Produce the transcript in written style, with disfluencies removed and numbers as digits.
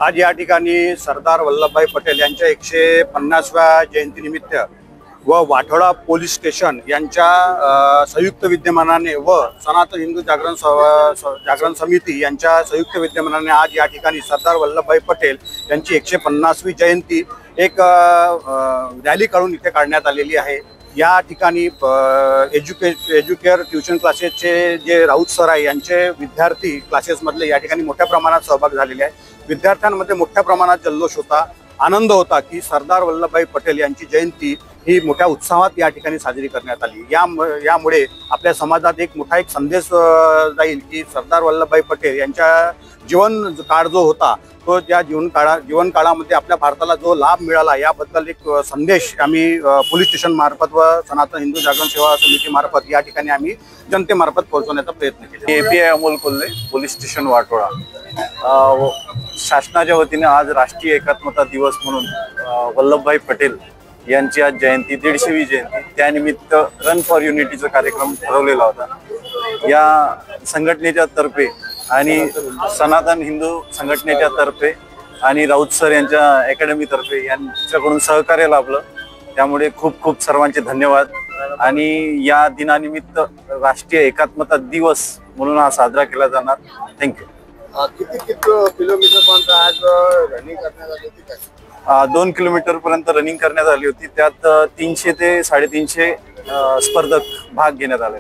आज या ठिकाणी सरदार वल्लभभाई पटेल यांच्या 150व्या जयंतीनिमित्त व वाठोडा पोलीस स्टेशन यांच्या संयुक्त विद्यमानाने व सनातन हिंदू जागरण समिती यांच्या संयुक्त विद्यमानाने आज या ठिकाणी सरदार वल्लभभाई पटेल यांची 150वी जयंती एक रॅली काढून इथे काढण्यात आलेली आहे। या ठिकाणी एज्युकेअर ट्युशन क्लासेसचे जे राऊत सर आहे यांचे विद्यार्थी क्लासेसमधले या ठिकाणी मोठ्या प्रमाणात सहभाग झालेले आहे। विद्यार्थ्यांमध्ये मोठ्या प्रमाणात जल्लोष होता, आनंद होता की सरदार वल्लभभाई पटेल यांची जयंती ही मोठ्या उत्साहात या ठिकाणी साजरी करण्यात आली। यामुळे आपल्या समाजात एक मोठा संदेश जाईल की सरदार वल्लभभाई पटेल यांच्या जीवन काळ जो होता तो त्या जीवन काळामध्ये आपल्या भारताला जो लाभ मिळाला याबद्दल एक संदेश आम्ही पोलीस स्टेशन मार्फत व सनातन हिंदू जागरण सेवा समिती मार्फत या ठिकाणी आम्ही जनतेमार्फत पोहोचवण्याचा प्रयत्न केला। API Amol Kolhe, police station Wathoda. शासनाच्या वतीने आज राष्ट्रीय एकात्मता दिवस म्हणून वल्लभभाई पटेल यांची आज जयंती 150वी जयंती, त्यानिमित्त रन फॉर युनिटीचा कार्यक्रम ठरवलेला होता। या संघटनेच्या तर्फे आणि सनातन हिंदू संघटनेच्या तर्फे आणि राऊत सर यांच्या अकॅडमी तर्फे यांच्याकडून सहकार्य लाभलं, त्यामुळे खूप खूप सर्वांचे धन्यवाद। आणि या दिनानिमित्त राष्ट्रीय एकात्मता दिवस म्हणून हा साजरा केला जाणार। थँक्यू। किती किलोमीटर पर्यंत आज रनिंग करण्यात आली होती? 2 किलोमीटर पर्यंत रनिंग करण्यात आली होती, त्यात 300 ते 350 स्पर्धक भाग घेण्यात आले।